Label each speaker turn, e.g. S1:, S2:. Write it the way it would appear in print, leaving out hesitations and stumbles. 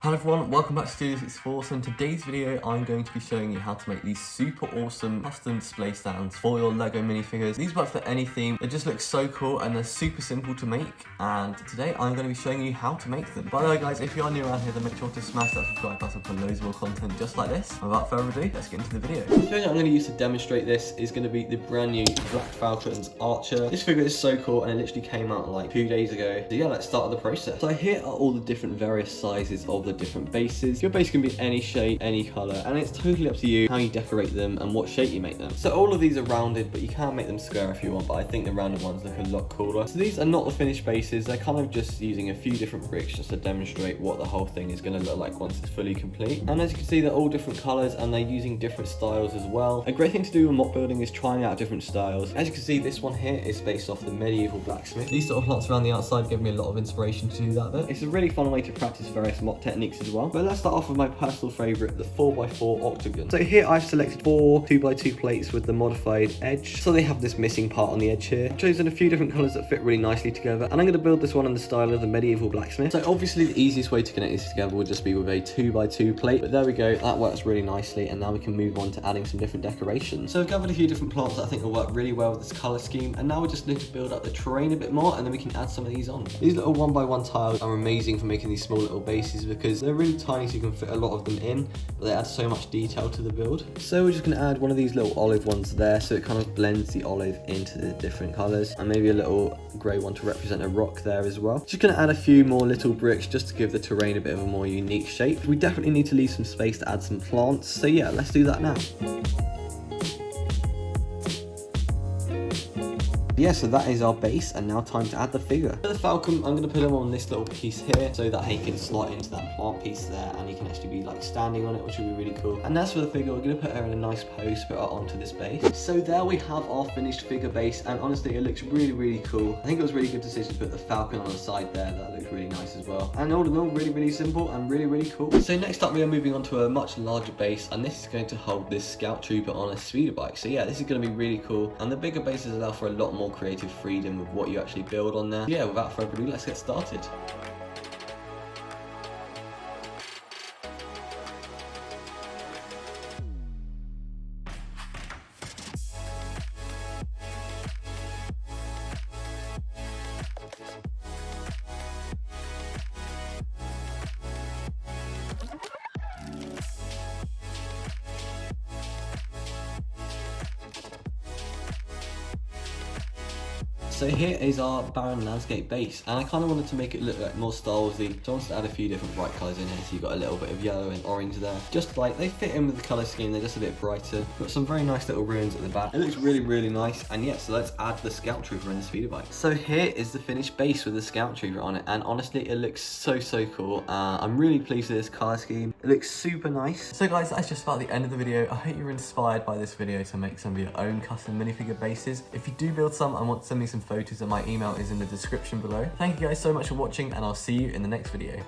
S1: Hello everyone, welcome back to Studio 64. So in today's video, I'm going to be showing you how to make these super awesome custom display stands for your LEGO minifigures. These work for any theme. They just look so cool and they're super simple to make. And today I'm going to be showing you how to make them. By the way guys, if you are new around here, then make sure to smash that subscribe button for loads more content just like this. Without further ado, let's get into the video. The thing I'm going to use to demonstrate this is going to be the brand new Black Falcon's Archer. This figure is so cool and it literally came out like 2 days ago. So yeah, let's start the process. So here are all the different various sizes of the different bases. Your base can be any shape, any color, and it's totally up to you how you decorate them and what shape you make them. So all of these are rounded, but you can make them square if you want, but I think the rounded ones look a lot cooler. So these are not the finished bases. They're kind of just using a few different bricks just to demonstrate what the whole thing is going to look like once it's fully complete. And as you can see, they're all different colors and they're using different styles as well. A great thing to do with mock building is trying out different styles. As you can see, this one here is based off the medieval blacksmith. These sort of knots around the outside give me a lot of inspiration to do that bit. It's a really fun way to practice various mock techniques as well. But let's start off with my personal favorite, the 4x4 octagon. So here I've selected 4 2x2 plates with the modified edge. So they have this missing part on the edge here. I've chosen a few different colors that fit really nicely together, and I'm going to build this one in the style of the medieval blacksmith. So obviously the easiest way to connect these together would just be with a 2x2 plate, but there we go, that works really nicely. And now we can move on to adding some different decorations. So I've gathered a few different plants that I think will work really well with this color scheme, and now we just need to build up the terrain a bit more, and then we can add some of these on. These little 1x1 tiles are amazing for making these small little bases because they're really tiny, so you can fit a lot of them in, but they add so much detail to the build. So we're just going to add one of these little olive ones there, so it kind of blends the olive into the different colors, and maybe a little grey one to represent a rock there as well. Just going to add a few more little bricks just to give the terrain a bit of a more unique shape. We definitely need to leave some space to add some plants, so yeah, let's do that now. Yeah, so that is our base, and now time to add the figure. For the falcon, I'm going to put him on this little piece here so that he can slot into that plant piece there, and he can actually be like standing on it, which will be really cool. And as for the figure, we're going to put her in a nice pose, put her onto this base. So there we have our finished figure base, and honestly it looks really cool. I think it was a really good decision to put the falcon on the side there. That looks really nice as well. And all in all, really simple and really cool. So next up we are moving on to a much larger base, and this is going to hold this scout trooper on a speeder bike. So yeah, this is going to be really cool, and the bigger bases allow for a lot more creative freedom with what you actually build on there. Yeah, without further ado, let's get started. So here is our barren landscape base, and I kind of wanted to make it look like more Star Warsy, so I wanted to add a few different bright colours in here. So you've got a little bit of yellow and orange there, just like they fit in with the colour scheme. They're just a bit brighter. Got some very nice little ruins at the back. It looks really nice, and yeah, so let's add the scout trooper in the speeder bike. So here is the finished base with the scout trooper on it, and honestly it looks so cool. I'm really pleased with this colour scheme. It looks super nice. So guys, that's just about the end of the video. I hope you're inspired by this video to make some of your own custom minifigure bases. If you do build some and want to send me some photos, then my email is in the description below. Thank you guys so much for watching, and I'll see you in the next video.